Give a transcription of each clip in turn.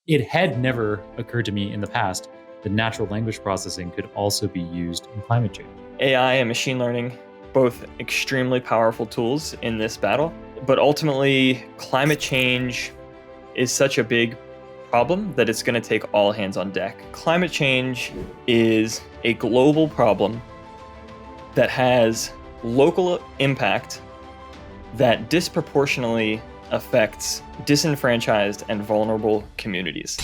it had never occurred to me in the past that natural language processing could also be used in climate change. AI and machine learning, both extremely powerful tools in this battle, but ultimately climate change is such a big problem that it's going to take all hands on deck. Climate change is a global problem that has local impact that disproportionately affects disenfranchised and vulnerable communities.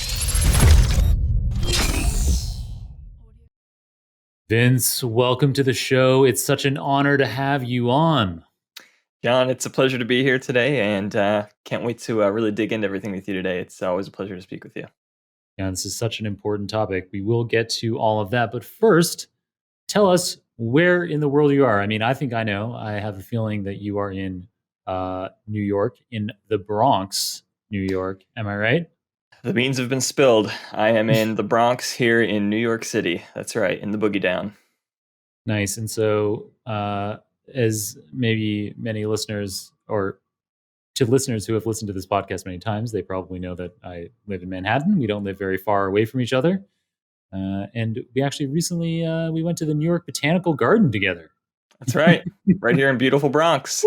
Vince, welcome to the show. It's such an honor to have you on. John, it's a pleasure to be here today, and can't wait to really dig into everything with you today. It's always a pleasure to speak with you. Yeah, this is such an important topic. We will get to all of that. But first, tell us where in the world you are. I mean, I think I know. I have a feeling that you are in New York, in the Bronx, New York. Am I right? The beans have been spilled. I am in the Bronx here in New York City. That's right, in the Boogie Down. Nice. And so, as maybe many listeners, or to listeners who have listened to this podcast many times, they probably know that I live in Manhattan. We don't live very far away from each other. And we actually recently, we went to the New York Botanical Garden together. That's right. Right here in beautiful Bronx.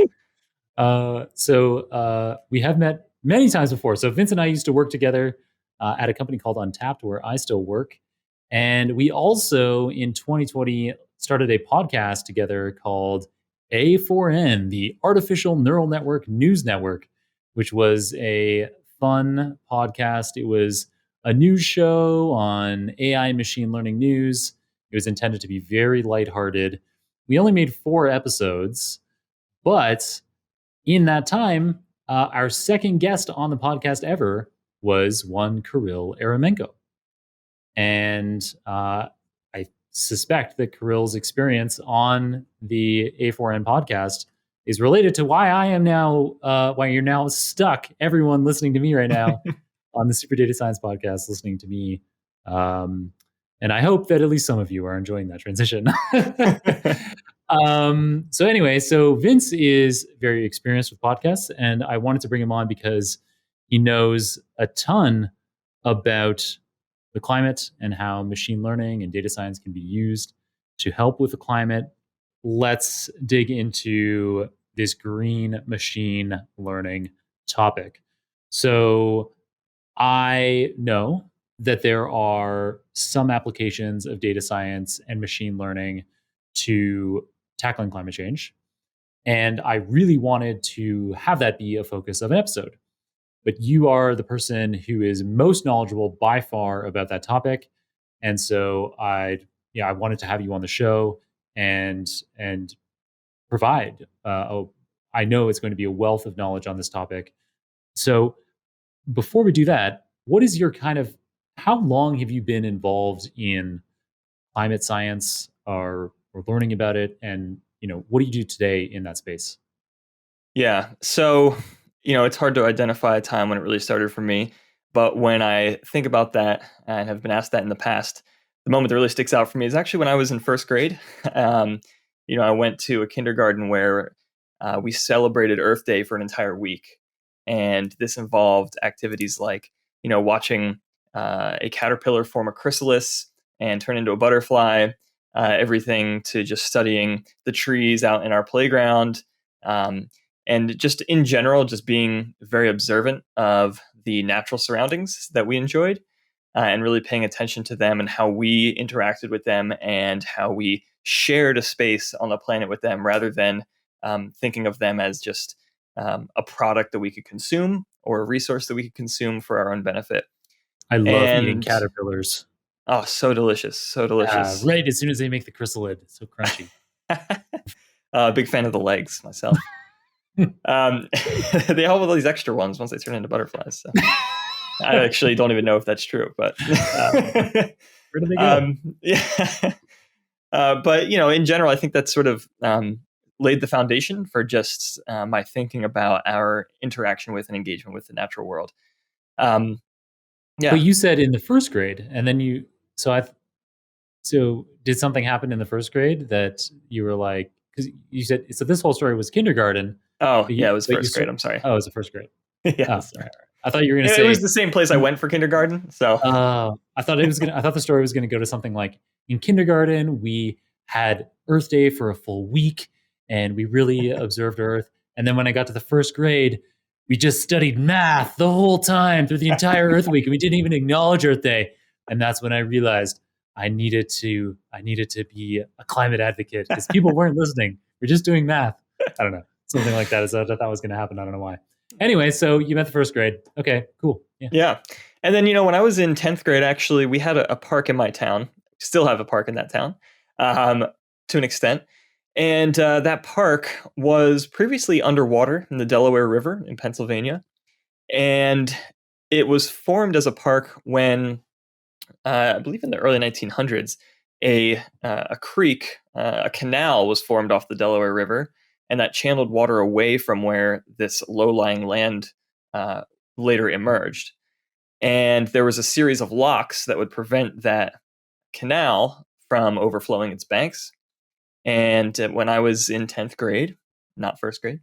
So we have met many times before. So Vince and I used to work together at a company called Untapped, where I still work. And we also, in 2020, started a podcast together called A4N, the Artificial Neural Network News Network, which was a fun podcast. It was a news show on AI and machine learning news. It was intended to be very lighthearted. We only made 4 episodes, but in that time, our second guest on the podcast ever was one Kirill Eremenko. And I suspect that Kirill's experience on the A4N podcast is related to why I am now, why you're now stuck, everyone listening to me right now on the Super Data Science podcast, listening to me. And I hope that at least some of you are enjoying that transition. So anyway, so Vince is very experienced with podcasts, and I wanted to bring him on because he knows a ton about the climate and how machine learning and data science can be used to help with the climate. Let's dig into this green machine learning topic. So I know that there are some applications of data science and machine learning to tackling climate change. And I really wanted to have that be a focus of an episode. But you are the person who is most knowledgeable by far about that topic. And so I wanted to have you on the show and provide. I know it's going to be a wealth of knowledge on this topic. So before we do that, what is your how long have you been involved in climate science or learning about it? And, what do you do today in that space? Yeah. So, it's hard to identify a time when it really started for me. But when I think about that and have been asked that in the past, the moment that really sticks out for me is actually when I was in first grade. I went to a kindergarten where we celebrated Earth Day for an entire week. And this involved activities like, watching a caterpillar form a chrysalis and turn into a butterfly, everything to just studying the trees out in our playground. And just in general, just being very observant of the natural surroundings that we enjoyed and really paying attention to them and how we interacted with them and how we shared a space on the planet with them rather than thinking of them as just a product that we could consume or a resource that we could consume for our own bennet. I love eating caterpillars. Oh, so delicious. So delicious. Right as soon as they make the chrysalid. It's so crunchy. Big fan of the legs myself. They help with all these extra ones once they turn into butterflies. So. I actually don't even know if that's true, but where do they go? Yeah. But in general, I think that's sort of laid the foundation for just my thinking about our interaction with and engagement with the natural world. Yeah. But you said in the first grade, and then so did something happen in the first grade that you were like, because you said, so this whole story was kindergarten. Oh, yeah, it was first grade. I'm sorry. Oh, it was the first grade. Yeah. Oh, sorry. I thought you were going to It was say, the same place I went for kindergarten. So I thought the story was going to go to something like, in kindergarten, we had Earth Day for a full week and we really observed Earth. And then when I got to the first grade, we just studied math the whole time through the entire Earth week. And we didn't even acknowledge Earth Day. And that's when I realized I needed to be a climate advocate because people weren't listening. We're just doing math. I don't know. Something like that. I thought that was going to happen. I don't know why. Anyway, so you met the first grade. Okay, cool. Yeah. yeah. And then, when I was in 10th grade, actually, we had a park in my town. Still have a park in that town to an extent. And that park was previously underwater in the Delaware River in Pennsylvania. And it was formed as a park when, I believe in the early 1900s, a creek, a canal was formed off the Delaware River, and that channeled water away from where this low-lying land later emerged. And there was a series of locks that would prevent that canal from overflowing its banks. And when I was in 10th grade, not first grade,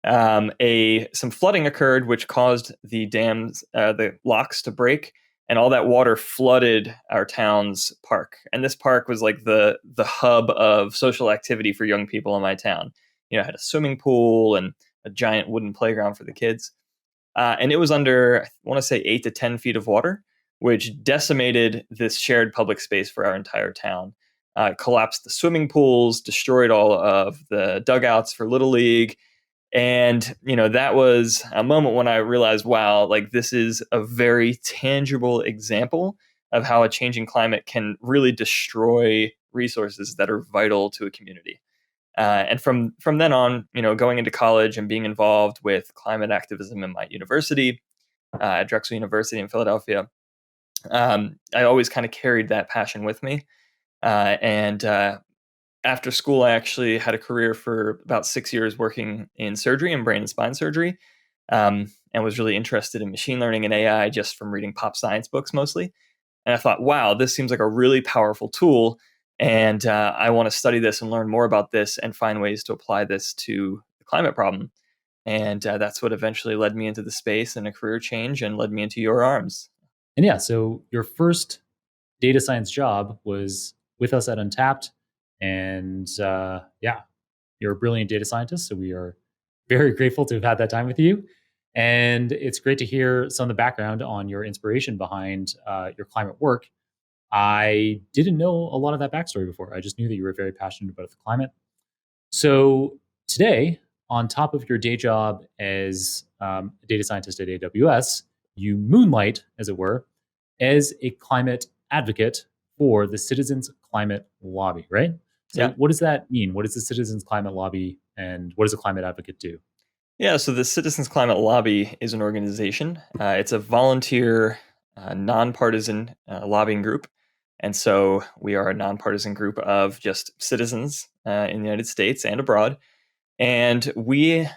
some flooding occurred, which caused the dams, the locks to break, and all that water flooded our town's park. And this park was like the hub of social activity for young people in my town. It had a swimming pool and a giant wooden playground for the kids. And it was under, I want to say, 8 to 10 feet of water, which decimated this shared public space for our entire town. Collapsed the swimming pools, destroyed all of the dugouts for Little League. And, that was a moment when I realized, wow, like this is a very tangible example of how a changing climate can really destroy resources that are vital to a community. And from then on, going into college and being involved with climate activism in my university, at Drexel University in Philadelphia, I always kind of carried that passion with me. And after school, I actually had a career for about 6 years working in surgery and brain and spine surgery, and was really interested in machine learning and AI just from reading pop science books mostly. And I thought, wow, this seems like a really powerful tool. And I want to study this and learn more about this and find ways to apply this to the climate problem. And that's what eventually led me into the space and a career change and led me into your arms. And yeah, so your first data science job was with us at Untapped. And yeah, you're a brilliant data scientist. So we are very grateful to have had that time with you. And it's great to hear some of the background on your inspiration behind your climate work. I didn't know a lot of that backstory before. I just knew that you were very passionate about the climate. So today, on top of your day job as a data scientist at AWS, you moonlight, as it were, as a climate advocate for the Citizens Climate Lobby, right? So Yeah. what does that mean? What is the Citizens Climate Lobby and what does a climate advocate do? Yeah, so the Citizens Climate Lobby is an organization. It's a volunteer, nonpartisan lobbying group. And so we are a nonpartisan group of just citizens in the United States and abroad. And we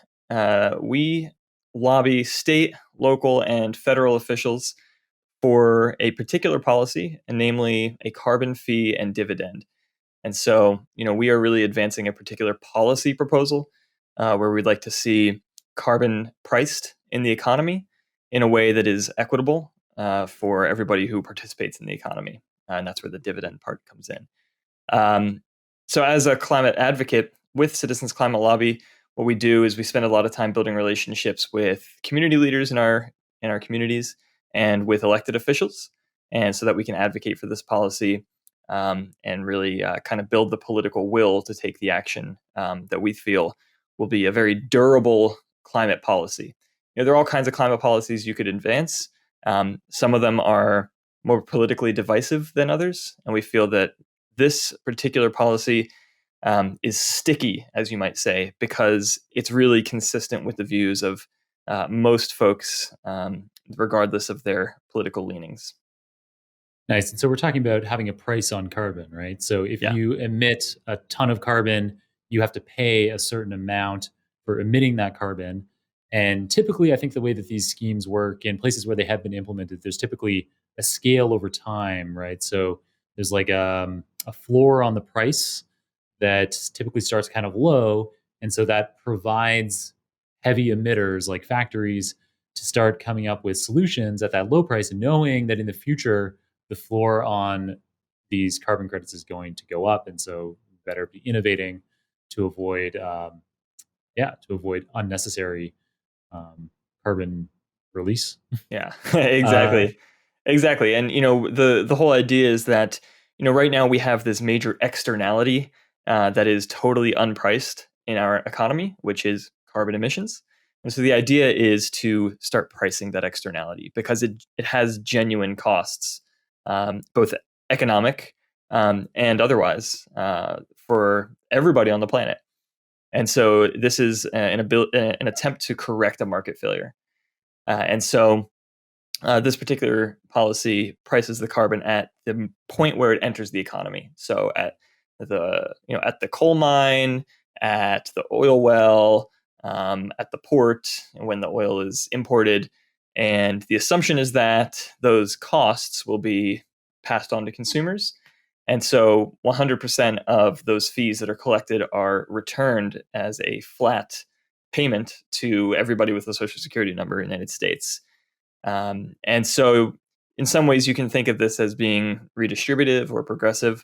lobby state, local, and federal officials for a particular policy, and namely a carbon fee and dividend. And so, we are really advancing a particular policy proposal where we'd like to see carbon priced in the economy in a way that is equitable for everybody who participates in the economy. And that's where the dividend part comes in. So as a climate advocate with Citizens Climate Lobby, what we do is we spend a lot of time building relationships with community leaders in our communities and with elected officials, and so that we can advocate for this policy and really kind of build the political will to take the action that we feel will be a very durable climate policy. There are all kinds of climate policies you could advance. Some of them are more politically divisive than others, and we feel that this particular policy is sticky, as you might say, because it's really consistent with the views of most folks, regardless of their political leanings. Nice. And so we're talking about having a price on carbon, right? So if Yeah. you emit a ton of carbon, you have to pay a certain amount for emitting that carbon. And typically, I think the way that these schemes work in places where they have been implemented, there's typically a scale over time, right? So there's like a floor on the price that typically starts kind of low. And so that provides heavy emitters like factories to start coming up with solutions at that low price and knowing that in the future, the floor on these carbon credits is going to go up. And so we better be innovating to avoid, to avoid unnecessary carbon release. Yeah, exactly. Exactly. And the whole idea is that right now we have this major externality that is totally unpriced in our economy, which is carbon emissions. And so the idea is to start pricing that externality because it has genuine costs, both economic and otherwise, for everybody on the planet. And so this is an attempt to correct a market failure. And so this particular policy prices the carbon at the point where it enters the economy. So at the coal mine, at the oil well, at the port, when the oil is imported. And the assumption is that those costs will be passed on to consumers. And so 100% of those fees that are collected are returned as a flat payment to everybody with a social security number in the United States. And so in some ways you can think of this as being redistributive or progressive.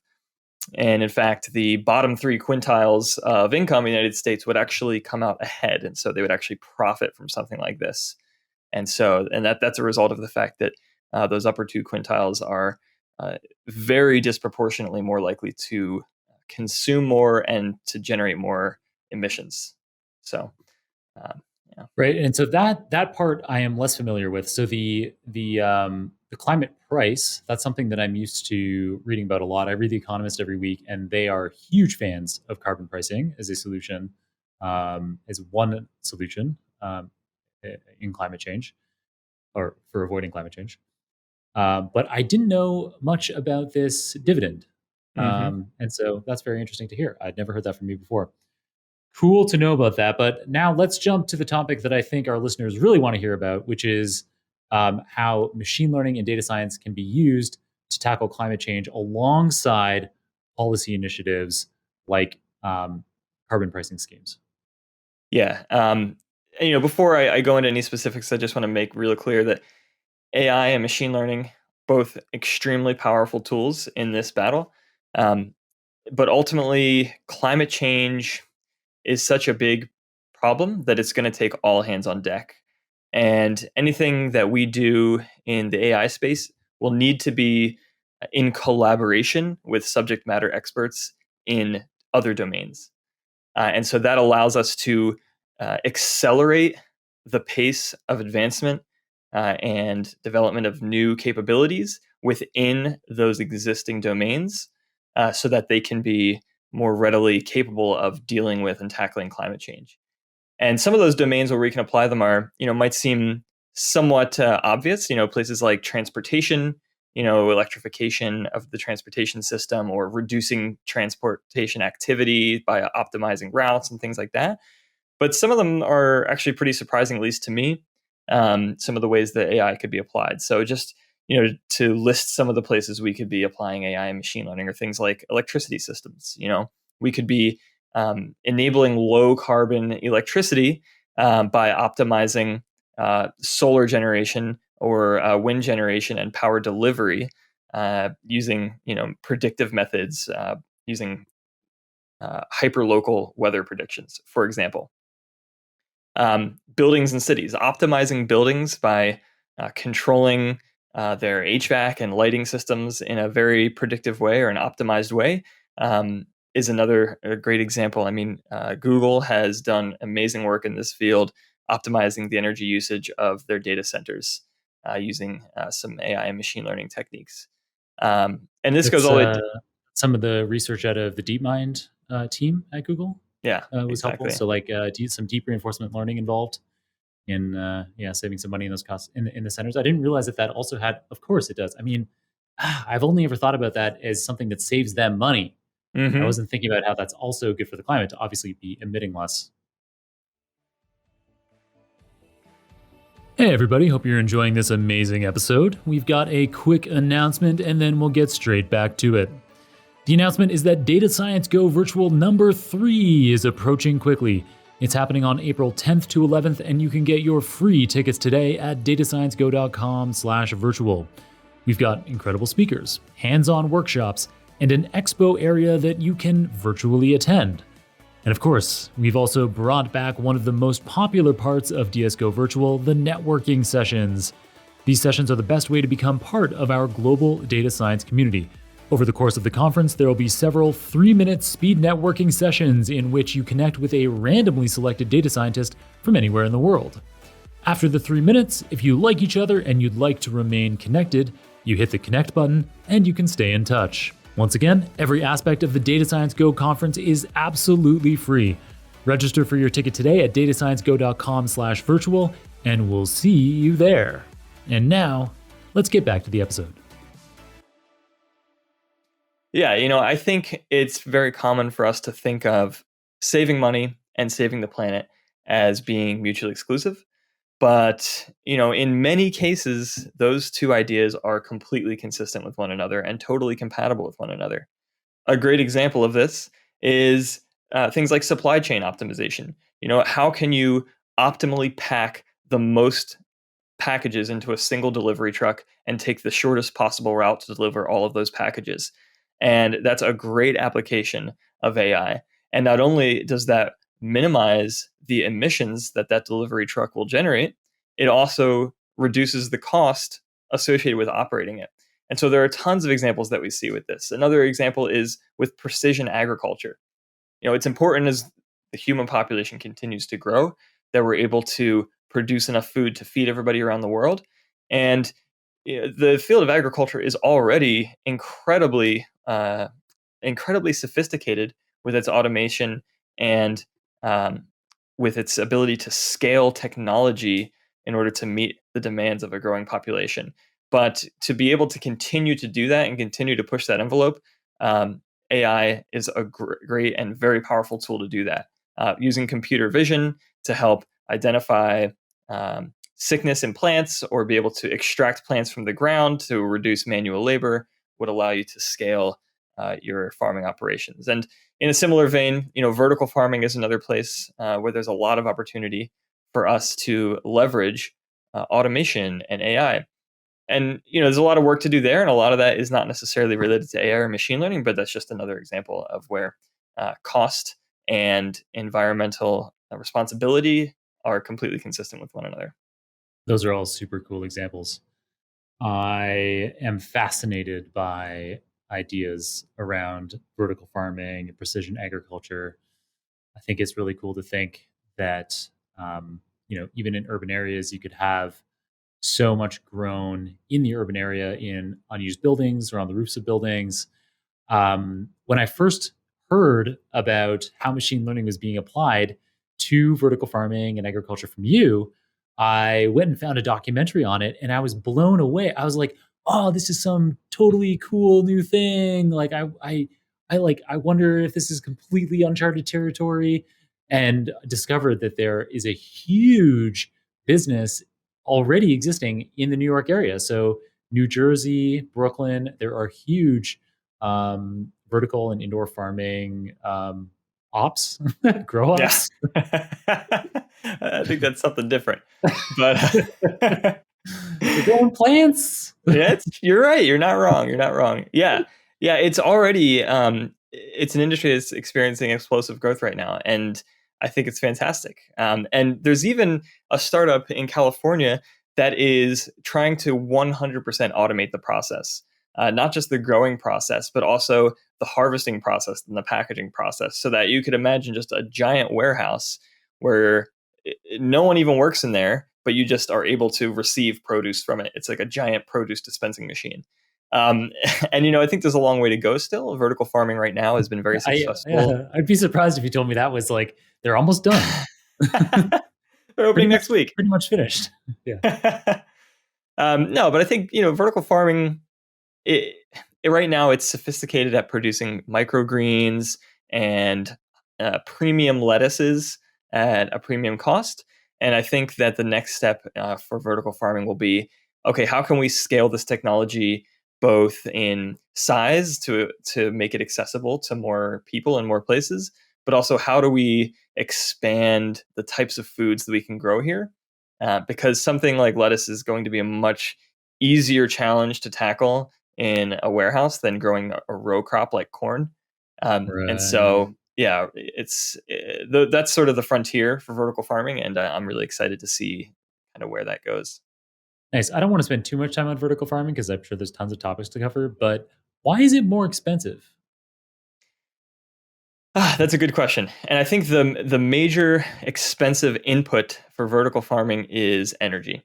And in fact, the bottom 3 quintiles of income in the United States would actually come out ahead. And so they would actually profit from something like this. And that's a result of the fact that those upper 2 quintiles are very disproportionately more likely to consume more and to generate more emissions. So, yeah. Right, and so that part I am less familiar with. So the climate price, that's something that I'm used to reading about a lot. I read The Economist every week, and they are huge fans of carbon pricing as a solution, as one solution in climate change, or for avoiding climate change. But I didn't know much about this dividend. And so that's very interesting to hear. I'd never heard that from you before. Cool to know about that. But now let's jump to the topic that I think our listeners really want to hear about, which is how machine learning and data science can be used to tackle climate change alongside policy initiatives like carbon pricing schemes. Yeah. Before I go into any specifics, I just want to make really clear that AI and machine learning, both extremely powerful tools in this battle. But ultimately, climate change is such a big problem that it's going to take all hands on deck. And anything that we do in the AI space will need to be in collaboration with subject matter experts in other domains. And so that allows us to accelerate the pace of advancement and development of new capabilities within those existing domains so that they can be more readily capable of dealing with and tackling climate change. And some of those domains where we can apply them are, might seem somewhat obvious, places like transportation, electrification of the transportation system, or reducing transportation activity by optimizing routes and things like that. But some of them are actually pretty surprising, at least to me, some of the ways that AI could be applied. So just, to list some of the places we could be applying AI and machine learning are things like electricity systems. We could be enabling low carbon electricity by optimizing solar generation or wind generation and power delivery using predictive methods, using hyperlocal weather predictions, for example. Buildings and cities, optimizing buildings by controlling their HVAC and lighting systems in a very predictive way or an optimized way is another great example. I mean, Google has done amazing work in this field, optimizing the energy usage of their data centers using some AI and machine learning techniques. And this goes all the way to some of the research out of the DeepMind team at Google. Yeah, was helpful. So like some deep reinforcement learning involved in saving some money in those costs in the centers. I didn't realize that also had, of course it does. I mean, I've only ever thought about that as something that saves them money. I wasn't thinking about how that's also good for the climate to obviously be emitting less. Hey everybody, hope you're enjoying this amazing episode. We've got a quick announcement and then we'll get straight back to it. The announcement is that Data Science Go Virtual number 3 is approaching quickly. It's happening on April 10th to 11th, and you can get your free tickets today at datasciencego.com/virtual. We've got incredible speakers, hands-on workshops, and an expo area that you can virtually attend. And of course, we've also brought back one of the most popular parts of DSGO Virtual, the networking sessions. These sessions are the best way to become part of our global data science community. Over the course of the conference, there will be several 3-minute speed networking sessions in which you connect with a randomly selected data scientist from anywhere in the world. After the 3 minutes, if you like each other and you'd like to remain connected, you hit the connect button and you can stay in touch. Once again, every aspect of the Data Science Go conference is absolutely free. Register for your ticket today at datasciencego.com/virtual, and we'll see you there. And now, let's get back to the episode. Yeah, I think it's very common for us to think of saving money and saving the planet as being mutually exclusive. But, in many cases, those two ideas are completely consistent with one another and totally compatible with one another. A great example of this is things like supply chain optimization. How can you optimally pack the most packages into a single delivery truck and take the shortest possible route to deliver all of those packages? And that's a great application of AI. And not only does that minimize the emissions that delivery truck will generate, it also reduces the cost associated with operating it. And so there are tons of examples that we see with this. Another example is with precision agriculture. It's important as the human population continues to grow that we're able to produce enough food to feed everybody around the world. And the field of agriculture is already incredibly sophisticated with its automation and with its ability to scale technology in order to meet the demands of a growing population. But to be able to continue to do that and continue to push that envelope, AI is a great and very powerful tool to do that. Using computer vision to help identify sickness in plants or be able to extract plants from the ground to reduce manual labor would allow you to scale your farming operations. And in a similar vein, vertical farming is another place where there's a lot of opportunity for us to leverage automation and AI. And there's a lot of work to do there, and a lot of that is not necessarily related to AI or machine learning, but that's just another example of where cost and environmental responsibility are completely consistent with one another. Those are all super cool examples. I am fascinated by ideas around vertical farming and precision agriculture. I think it's really cool to think that, even in urban areas, you could have so much grown in the urban area in unused buildings or on the roofs of buildings. When I first heard about how machine learning was being applied to vertical farming and agriculture from you, I went and found a documentary on it, and I was blown away. I was like, "Oh, this is some totally cool new thing!" Like, I wonder if this is completely uncharted territory, and discovered that there is a huge business already existing in the New York area. So, New Jersey, Brooklyn, there are huge vertical and indoor farming ops, grow ops. Yeah. I think that's something different. But They're growing plants. Yeah, you're right. You're not wrong. Yeah. It's already it's an industry that's experiencing explosive growth right now, and I think it's fantastic. And there's even a startup in California that is trying to 100% automate the process, not just the growing process, but also the harvesting process and the packaging process, so that you could imagine just a giant warehouse where no one even works in there, but you just are able to receive produce from it. It's like a giant produce dispensing machine. And, I think there's a long way to go still. Vertical farming right now has been very successful. I'd be surprised if you told me that was like, they're almost done. They're opening next week. Pretty much finished. Yeah. No, but I think, vertical farming, right now it's sophisticated at producing microgreens and premium lettuces at a premium cost. And I think that the next step for vertical farming will be, okay, how can we scale this technology both in size to make it accessible to more people and more places, but also how do we expand the types of foods that we can grow here? Because something like lettuce is going to be a much easier challenge to tackle in a warehouse than growing a row crop like corn. And Right. so, yeah, that's sort of the frontier for vertical farming, and I'm really excited to see kind of where that goes. Nice. I don't want to spend too much time on vertical farming because I'm sure there's tons of topics to cover, but why is it more expensive? That's a good question, and I think the major expensive input for vertical farming is energy.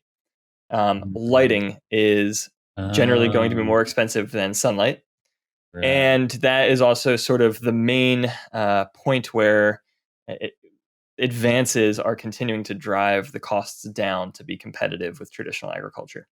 Mm. Lighting is generally going to be Oh, more expensive than sunlight. right. And that is also sort of the main point where it, advances are continuing to drive the costs down to be competitive with traditional agriculture.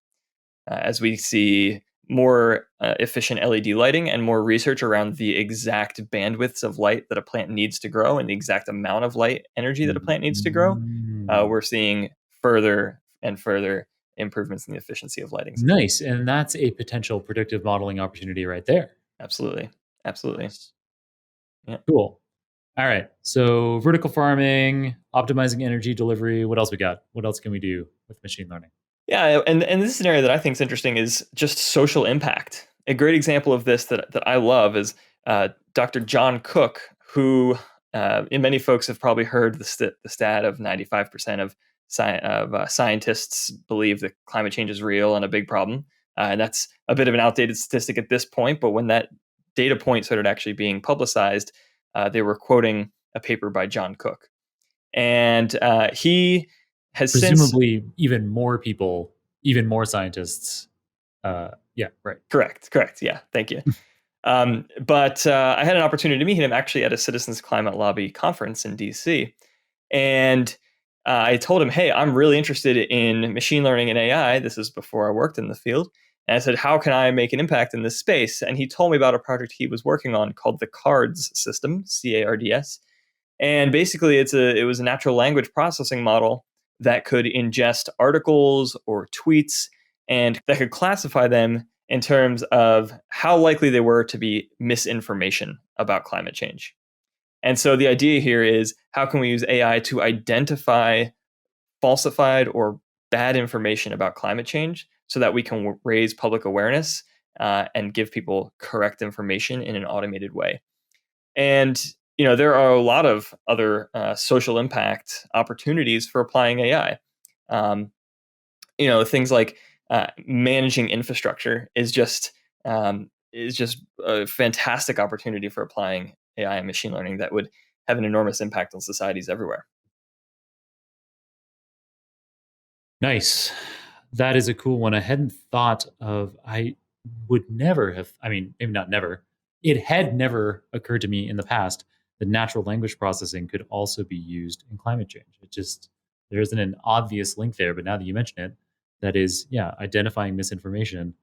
As we see more efficient LED lighting and more research around the exact bandwidths of light that a plant needs to grow and the exact amount of light energy that a plant needs to grow, Mm. we're seeing further and further improvements in the efficiency of lighting systems. Nice. And that's a potential predictive modeling opportunity right there. Absolutely. Absolutely. Nice. Yeah. Cool. All right. So vertical farming, optimizing energy delivery. What else we got? What else can we do with machine learning? Yeah, and this is an area that I think is interesting is just social impact. A great example of this that I love is Dr. John Cook, who many folks have probably heard the stat of 95% of scientists believe that climate change is real and a big problem, and that's a bit of an outdated statistic at this point. But when that data point started actually being publicized, they were quoting a paper by John Cook, and he has since. Presumably, even more people, even more scientists. Yeah, right. Correct. Correct. Yeah. Thank you. But I had an opportunity to meet him actually at a Citizens Climate Lobby conference in DC. And I told him, hey, I'm really interested in machine learning and AI. This is before I worked in the field. And I said, how can I make an impact in this space? And he told me about a project he was working on called the CARDS system, CARDS. And basically, it was a natural language processing model that could ingest articles or tweets and that could classify them in terms of how likely they were to be misinformation about climate change. And so the idea here is how can we use AI to identify falsified or bad information about climate change so that we can raise public awareness and give people correct information in an automated way. And there are a lot of other social impact opportunities for applying AI. Um, things like managing infrastructure is just a fantastic opportunity for applying AI and machine learning that would have an enormous impact on societies everywhere. Nice. That is a cool one. I hadn't thought of. I would never have. I mean, maybe not never. It had never occurred to me in the past that natural language processing could also be used in climate change. It just there isn't an obvious link there. But now that you mention it, that is, yeah, identifying misinformation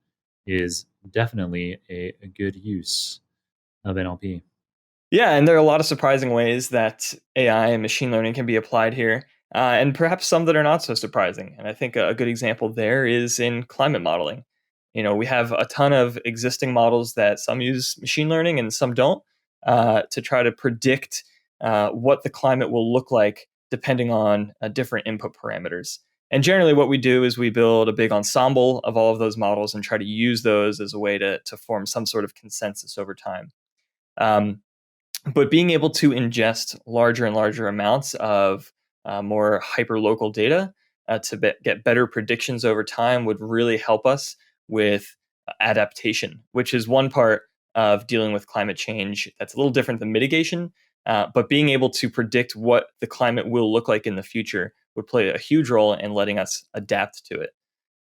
is definitely a good use of NLP. Yeah, and there are a lot of surprising ways that AI and machine learning can be applied here, and perhaps some that are not so surprising. And I think a good example there is in climate modeling. We have a ton of existing models that some use machine learning and some don't to try to predict what the climate will look like depending on different input parameters. And generally, what we do is we build a big ensemble of all of those models and try to use those as a way to form some sort of consensus over time. Um, but being able to ingest larger and larger amounts of more hyper local data get better predictions over time would really help us with adaptation, which is one part of dealing with climate change that's a little different than mitigation. But being able to predict what the climate will look like in the future would play a huge role in letting us adapt to it.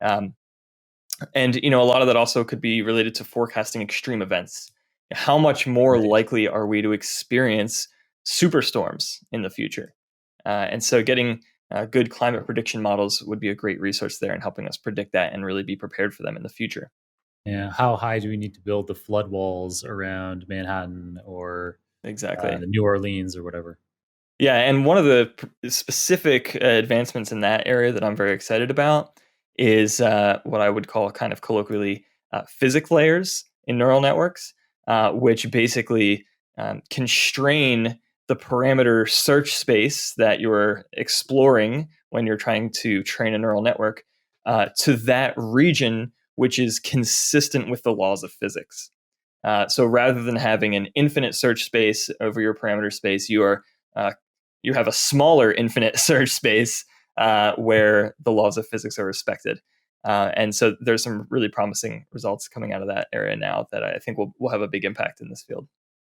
Um, and a lot of that also could be related to forecasting extreme events. How much more Right. likely are we to experience superstorms in the future? And so getting good climate prediction models would be a great resource there in helping us predict that and really be prepared for them in the future. Yeah. How high do we need to build the flood walls around Manhattan or Exactly. New Orleans or whatever? Yeah, and one of the specific advancements in that area that I'm very excited about is what I would call kind of colloquially physics layers in neural networks, which basically constrain the parameter search space that you're exploring when you're trying to train a neural network to that region which is consistent with the laws of physics. So rather than having an infinite search space over your parameter space, you have a smaller infinite search space where the laws of physics are respected. And so there's some really promising results coming out of that area now that I think will have a big impact in this field.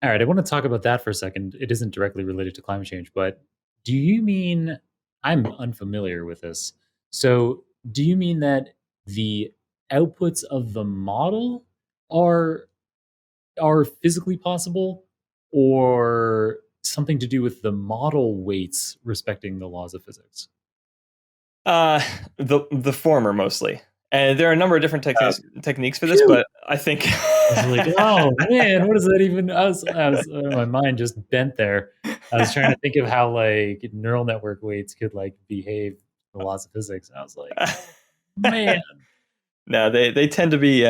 All right, I want to talk about that for a second. It isn't directly related to climate change, but do you mean, I'm unfamiliar with this. So, do you mean that the outputs of the model are are physically possible, or something to do with the model weights respecting the laws of physics? The former mostly, and there are a number of different techniques for this, Phew. but I think I was like, oh man, what does that even? I was my mind just bent there. I was trying to think of how like neural network weights could like behave the laws of physics. And I was like, man, no, they tend to be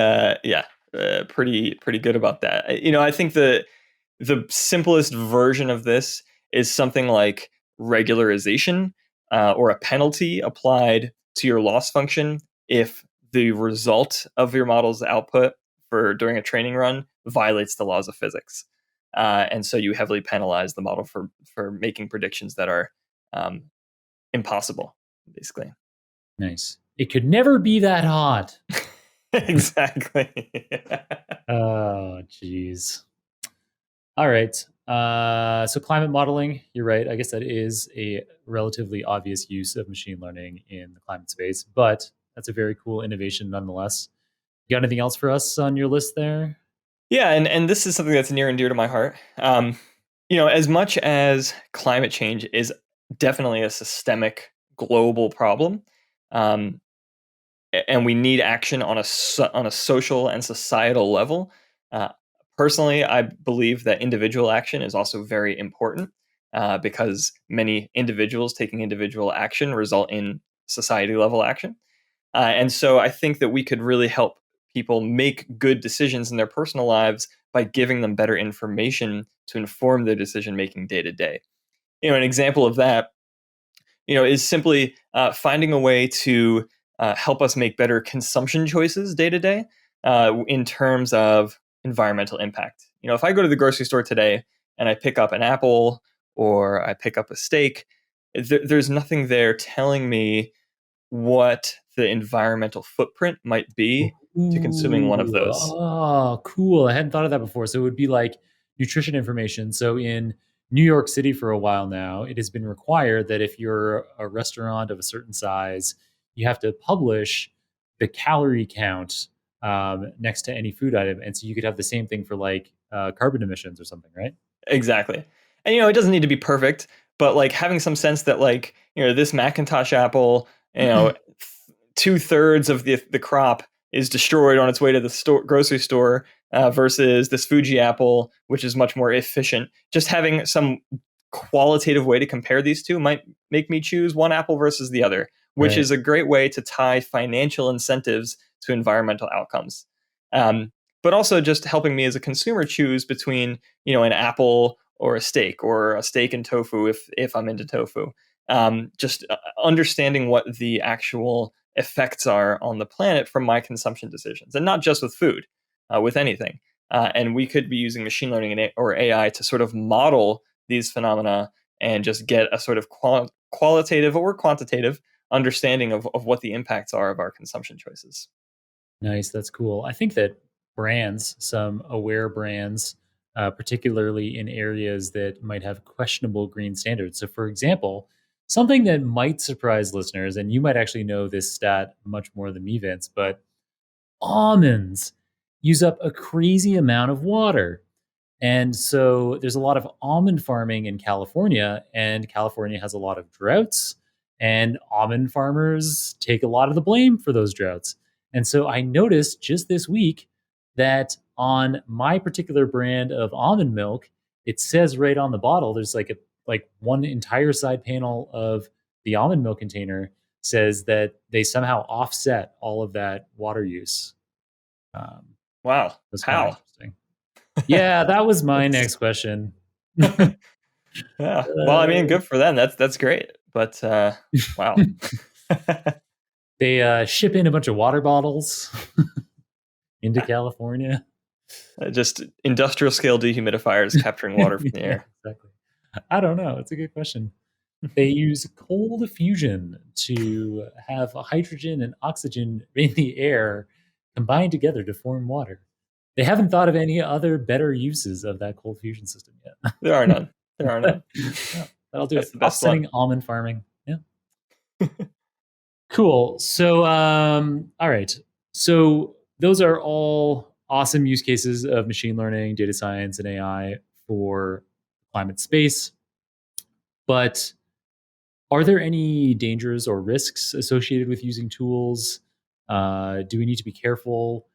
pretty good about that. I think the simplest version of this is something like regularization or a penalty applied to your loss function if the result of your model's output for during a training run violates the laws of physics. And so you heavily penalize the model for making predictions that are impossible, basically. nice. It could never be that hot. Exactly. Oh, jeez. All right. So climate modeling, you're right. I guess that is a relatively obvious use of machine learning in the climate space, but that's a very cool innovation nonetheless. You got anything else for us on your list there? Yeah, and this is something that's near and dear to my heart. As much as climate change is definitely a systemic global problem, um, and we need action on a social and societal level. Uh, Personally, I believe that individual action is also very important because many individuals taking individual action result in society level action. And so I think that we could really help people make good decisions in their personal lives by giving them better information to inform their decision making day to day. An example of that, is simply finding a way to help us make better consumption choices day to day in terms of environmental impact. If I go to the grocery store today and I pick up an apple or I pick up a steak, there's nothing there telling me what the environmental footprint might be to consuming one of Ooh, those. oh, cool. I hadn't thought of that before. So it would be like nutrition information. So in New York City for a while now, it has been required that if you're a restaurant of a certain size, you have to publish the calorie count next to any food item. And so you could have the same thing for like carbon emissions or something, right? Exactly. And it doesn't need to be perfect, but like having some sense that like, this Macintosh apple, 2/3 of the crop is destroyed on its way to the grocery store versus this Fuji apple, which is much more efficient. Just having some qualitative way to compare these two might make me choose one apple versus the other, which Right. is a great way to tie financial incentives to environmental outcomes. But also just helping me as a consumer choose between, an apple or a steak and tofu if I'm into tofu. Just understanding what the actual effects are on the planet from my consumption decisions, and not just with food, with anything. And we could be using machine learning or AI to sort of model these phenomena and just get a sort of qualitative or quantitative understanding of what the impacts are of our consumption choices. Nice. That's cool. I think that brands, some aware brands, particularly in areas that might have questionable green standards. So, for example, something that might surprise listeners, and you might actually know this stat much more than me, Vince, but almonds use up a crazy amount of water. And so there's a lot of almond farming in California, and California has a lot of droughts, and almond farmers take a lot of the blame for those droughts. And so I noticed just this week that on my particular brand of almond milk, it says right on the bottle, there's like one entire side panel of the almond milk container says that they somehow offset all of that water use. Wow. That's kind of How? interesting. Yeah, that was my next question. Yeah. Well, I mean, good for them. That's great. But wow. They ship in a bunch of water bottles into California. Just industrial scale dehumidifiers capturing water from the Yeah, air. exactly. I don't know. It's a good question. They use cold fusion to have hydrogen and oxygen in the air combined together to form water. They haven't thought of any other better uses of that cold fusion system yet. There are none. There are none. Yeah, that'll do That's it. the best one. Offsetting almond farming. Yeah. Cool. So, all right. So those are all awesome use cases of machine learning, data science, and AI for climate space. But are there any dangers or risks associated with using tools? Do we need to be careful?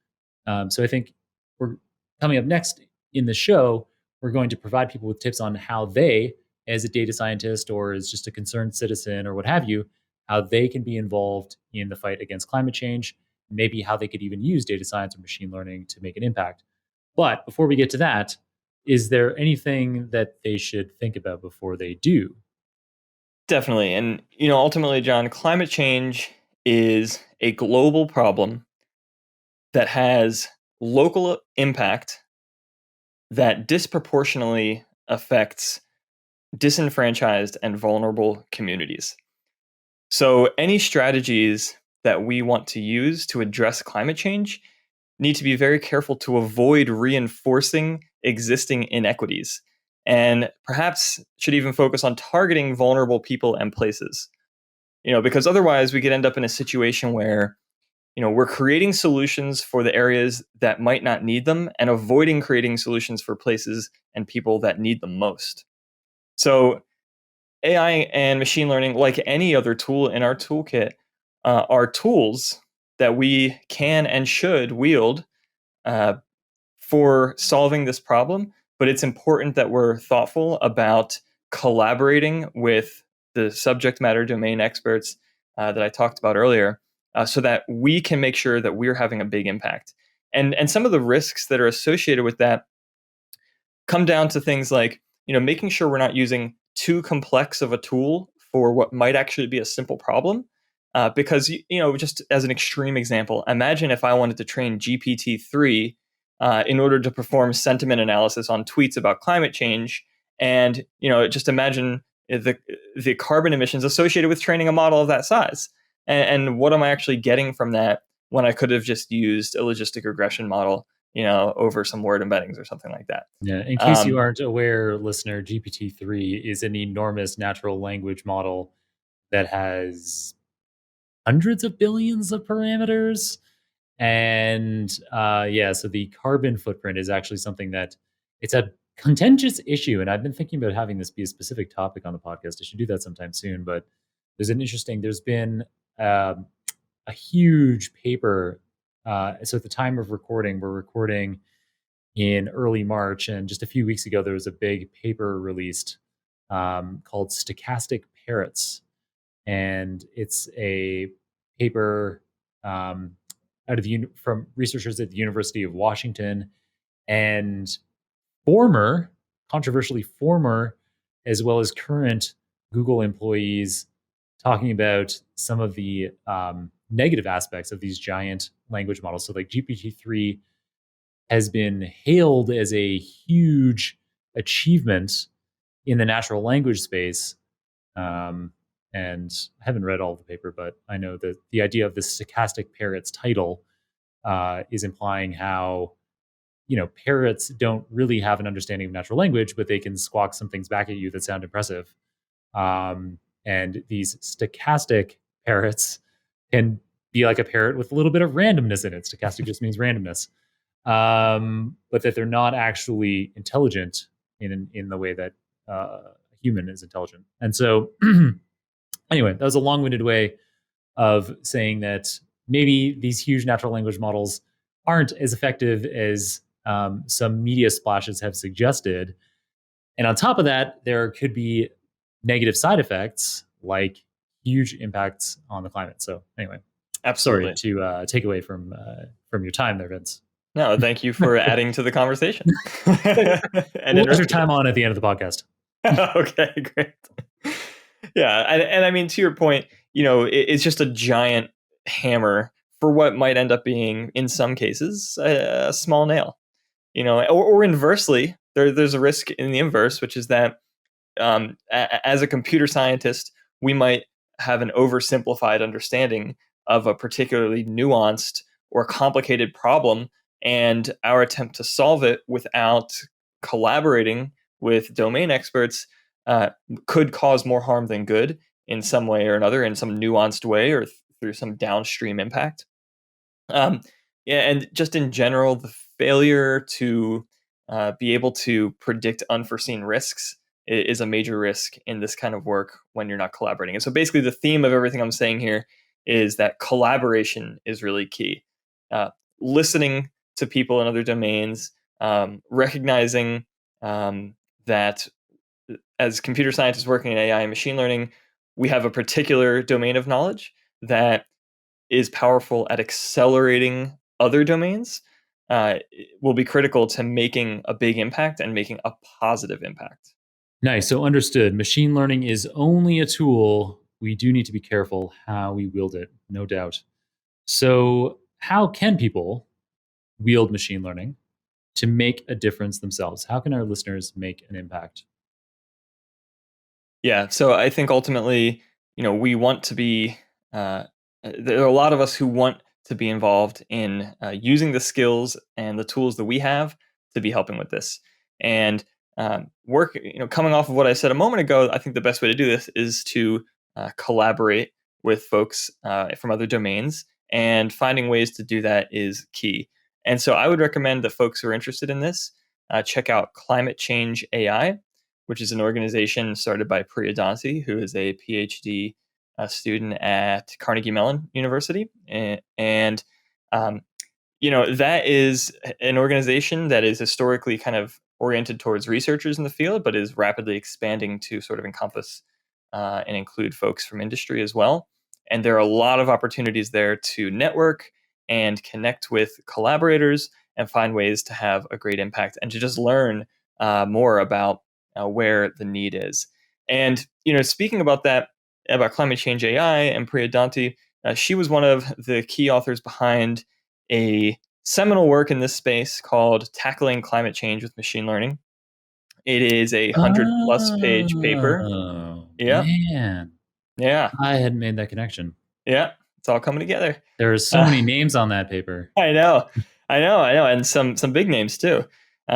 So I think we're coming up next in the show. We're going to provide people with tips on how they, as a data scientist or as just a concerned citizen or what have you, how they can be involved in the fight against climate change, maybe how they could even use data science or machine learning to make an impact. But before we get to that, is there anything that they should think about before they do? Definitely. And, ultimately, John, climate change is a global problem that has local impact that disproportionately affects disenfranchised and vulnerable communities. So, any strategies that we want to use to address climate change need to be very careful to avoid reinforcing existing inequities, and perhaps should even focus on targeting vulnerable people and places. Because otherwise we could end up in a situation where we're creating solutions for the areas that might not need them and avoiding creating solutions for places and people that need them most. So AI and machine learning, like any other tool in our toolkit, are tools that we can and should wield uh, for solving this problem. But it's important that we're thoughtful about collaborating with the subject matter domain experts that I talked about earlier, so that we can make sure that we're having a big impact. And some of the risks that are associated with that come down to things like making sure we're not using too complex of a tool for what might actually be a simple problem. Because just as an extreme example, imagine if I wanted to train GPT-3 in order to perform sentiment analysis on tweets about climate change, and just imagine the carbon emissions associated with training a model of that size, and what am I actually getting from that when I could have just used a logistic regression model, over some word embeddings or something like that. Yeah. In case you aren't aware, listener, GPT-3 is an enormous natural language model that has hundreds of billions of parameters. And yeah, so the carbon footprint is actually something that it's a contentious issue. And I've been thinking about having this be a specific topic on the podcast. I should do that sometime soon. But there's been a huge paper. So at the time of recording, we're recording in early March. And just a few weeks ago, there was a big paper released called Stochastic Parrots. And it's a paper out of from researchers at the University of Washington and controversially former, as well as current Google employees talking about some of the negative aspects of these giant language models. So like GPT-3 has been hailed as a huge achievement in the natural language space. And I haven't read all of the paper, but I know that the idea of the stochastic parrots title is implying how, parrots don't really have an understanding of natural language, but they can squawk some things back at you that sound impressive. And these stochastic parrots can be like a parrot with a little bit of randomness in it. Stochastic just means randomness. But that they're not actually intelligent in the way that a human is intelligent. And so anyway, that was a long-winded way of saying that maybe these huge natural language models aren't as effective as some media splashes have suggested. And on top of that, there could be negative side effects like huge impacts on the climate. So anyway, Absolutely. Sorry to take away from your time there, Vince. No, thank you for adding to the conversation. And what was your time on at the end of the podcast? Okay, great. Yeah, and I mean, to your point, it's just a giant hammer for what might end up being, in some cases, a small nail. Or inversely, there's a risk in the inverse, which is that as a computer scientist, we might have an oversimplified understanding of a particularly nuanced or complicated problem, and our attempt to solve it without collaborating with domain experts uh, could cause more harm than good in some way or another, in some nuanced way, or through some downstream impact. Um, yeah, and just in general, the failure to be able to predict unforeseen risks is a major risk in this kind of work when you're not collaborating. And so, basically, the theme of everything I'm saying here is that collaboration is really key. Uh, Listening to people in other domains, recognizing that as computer scientists working in AI and machine learning, we have a particular domain of knowledge that is powerful at accelerating other domains, will be critical to making a big impact and making a positive impact. Nice. So understood. Machine learning is only a tool. We do need to be careful how we wield it, no doubt. So, how can people wield machine learning to make a difference themselves? How can our listeners make an impact? Yeah, so I think ultimately, we want to be. There are a lot of us who want to be involved in using the skills and the tools that we have to be helping with this. And work, coming off of what I said a moment ago, I think the best way to do this is to collaborate with folks from other domains, and finding ways to do that is key. And so I would recommend that folks who are interested in this check out Climate Change AI, which is an organization started by Priya Danti, who is a PhD student at Carnegie Mellon University. And that is an organization that is historically kind of oriented towards researchers in the field, but is rapidly expanding to sort of encompass and include folks from industry as well. And there are a lot of opportunities there to network and connect with collaborators and find ways to have a great impact and to just learn more about where the need is. And speaking about that, about climate change AI and Priya Danti, she was one of the key authors behind a seminal work in this space called Tackling Climate Change with Machine Learning. It is a 100+ page paper. Oh, Yeah, man. yeah, I hadn't made that connection. yeah. It's all coming together. There are so Uh, many names on that paper. I know, I know, and some big names too.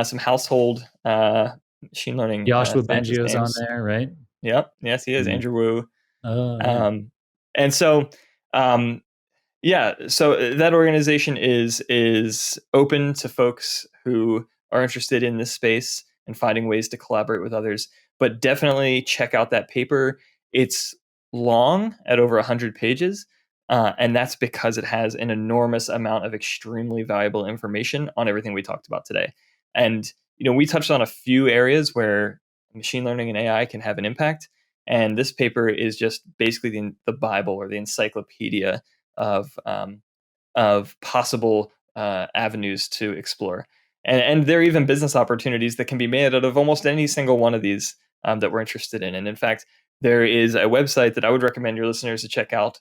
Some household machine learning Joshua scientist Bengio's on names. there, right? Yep, yes, he is. Yeah. Andrew Wu. Oh, yeah. And so, um, yeah, so that organization is open to folks who are interested in this space and finding ways to collaborate with others. But definitely check out that paper. It's long at over 100 pages, and that's because it has an enormous amount of extremely valuable information on everything we talked about today. And we touched on a few areas where machine learning and AI can have an impact, and this paper is just basically the Bible or the encyclopedia of possible avenues to explore. And there are even business opportunities that can be made out of almost any single one of these that we're interested in. And in fact, there is a website that I would recommend your listeners to check out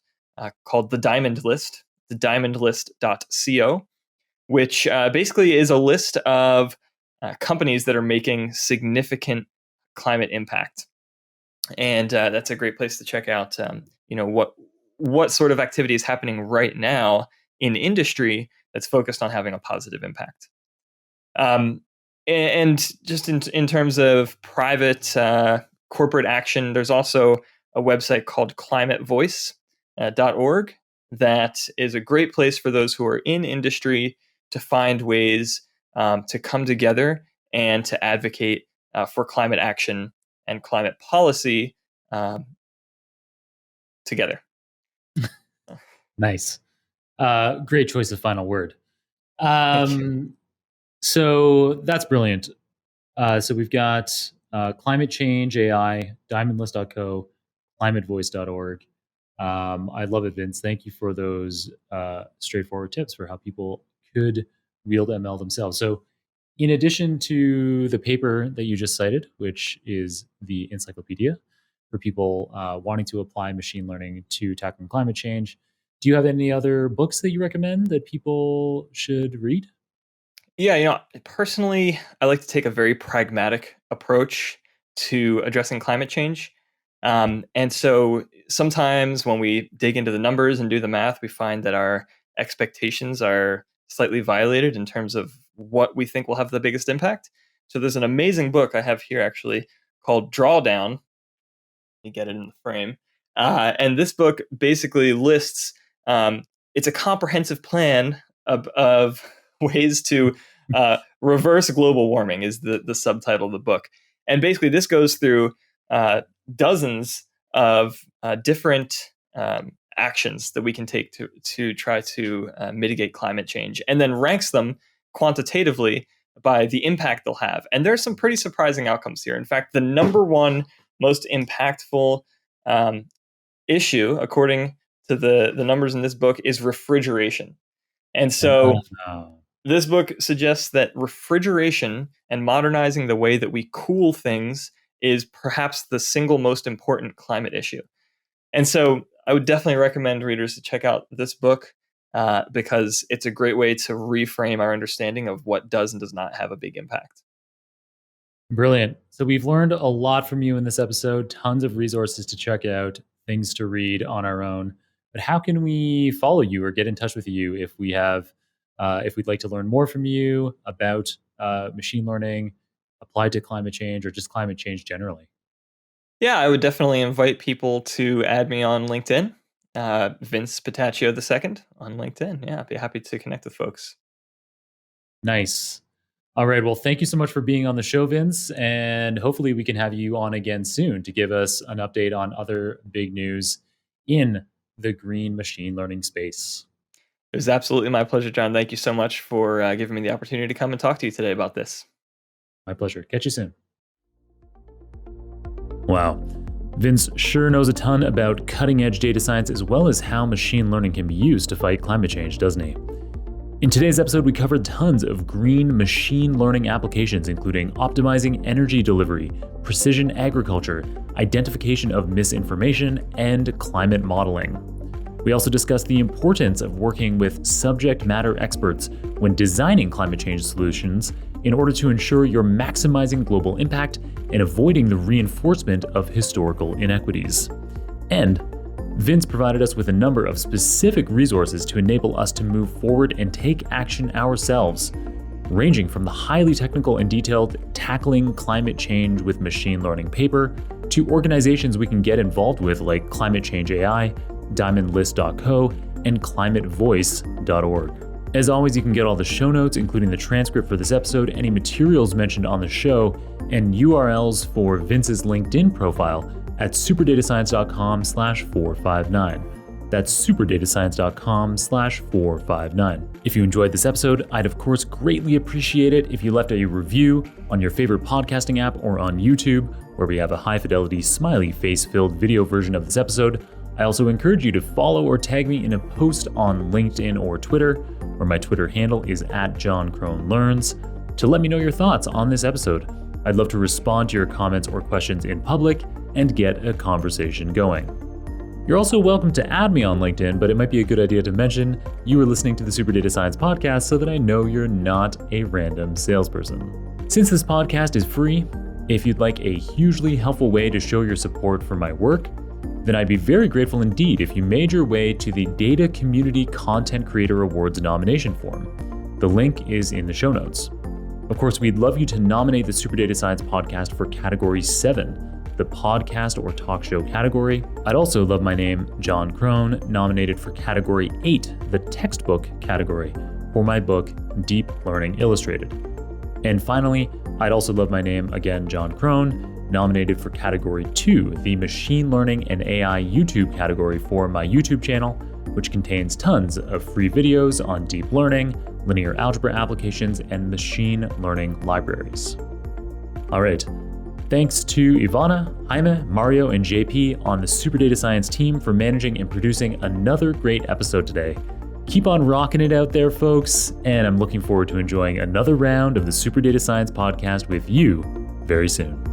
called The Diamond List, thediamondlist.co, which basically is a list of companies that are making significant climate impact. And that's a great place to check out what sort of activity is happening right now in industry that's focused on having a positive impact. um, and just in terms of private corporate action, there's also a website called climatevoice.org that is a great place for those who are in industry to find ways to come together and to advocate for climate action and climate policy um, together. Nice. Great choice of final word. Thank you. So that's brilliant. So we've got Climate Change AI, diamondlist.co, climatevoice.org. I love it, Vince. Thank you for those straightforward tips for how people could wield ML themselves. So In addition to the paper that you just cited, which is the encyclopedia for people wanting to apply machine learning to tackling climate change, do you have any other books that you recommend that people should read? Yeah, personally, I like to take a very pragmatic approach to addressing climate change. And so sometimes when we dig into the numbers and do the math, we find that our expectations are slightly violated in terms of what we think will have the biggest impact. So there's an amazing book I have here actually called Drawdown. You get it in the frame. And this book basically lists, it's a comprehensive plan of ways to reverse global warming is the subtitle of the book. And basically this goes through dozens of different actions that we can take to try to mitigate climate change, and then ranks them quantitatively by the impact they'll have. And there's some pretty surprising outcomes here. In fact, the number one most impactful issue, according to the numbers in this book, is refrigeration. And so Wow. this book suggests that refrigeration and modernizing the way that we cool things is perhaps the single most important climate issue. And so I would definitely recommend readers to check out this book because it's a great way to reframe our understanding of what does and does not have a big impact. Brilliant. So we've learned a lot from you in this episode, tons of resources to check out, things to read on our own. But how can we follow you or get in touch with you if if we'd like to learn more from you about machine learning applied to climate change or just climate change generally? Yeah, I would definitely invite people to add me on LinkedIn, Vince Petaccio II on LinkedIn. Yeah, I'd be happy to connect with folks. Nice. All right. Well, thank you so much for being on the show, Vince. And hopefully we can have you on again soon to give us an update on other big news in the green machine learning space. It was absolutely my pleasure, John. Thank you so much for giving me the opportunity to come and talk to you today about this. My pleasure. Catch you soon. Wow. Vince sure knows a ton about cutting edge data science as well as how machine learning can be used to fight climate change, doesn't he? In today's episode, we covered tons of green machine learning applications, including optimizing energy delivery, precision agriculture, identification of misinformation, and climate modeling. We also discussed the importance of working with subject matter experts when designing climate change solutions in order to ensure you're maximizing global impact and avoiding the reinforcement of historical inequities. And Vince provided us with a number of specific resources to enable us to move forward and take action ourselves, ranging from the highly technical and detailed Tackling Climate Change with Machine Learning paper to organizations we can get involved with like Climate Change AI, DiamondList.co, and ClimateVoice.org. As always, you can get all the show notes, including the transcript for this episode, any materials mentioned on the show, and URLs for Vince's LinkedIn profile at superdatascience.com/459. That's superdatascience.com/459. If you enjoyed this episode, I'd of course greatly appreciate it if you left a review on your favorite podcasting app or on YouTube, where we have a high fidelity smiley face-filled video version of this episode. I also encourage you to follow or tag me in a post on LinkedIn or Twitter, where my Twitter handle is @JohnCroneLearns, to let me know your thoughts on this episode. I'd love to respond to your comments or questions in public and get a conversation going. You're also welcome to add me on LinkedIn, but it might be a good idea to mention you are listening to the Super Data Science podcast so that I know you're not a random salesperson. Since this podcast is free, if you'd like a hugely helpful way to show your support for my work, then I'd be very grateful indeed if you made your way to the Data Community Content Creator Awards nomination form. The link is in the show notes. Of course, we'd love you to nominate the Super Data Science podcast for Category 7, the podcast or talk show category. I'd also love my name, John Crone, nominated for Category 8, the textbook category, for my book, Deep Learning Illustrated. And finally, I'd also love my name, again, John Crone, nominated for Category 2, the Machine Learning and AI YouTube category for my YouTube channel, which contains tons of free videos on deep learning, linear algebra applications, and machine learning libraries. All right. Thanks to Ivana, Jaime, Mario, and JP on the Super Data Science team for managing and producing another great episode today. Keep on rocking it out there, folks, and I'm looking forward to enjoying another round of the Super Data Science podcast with you very soon.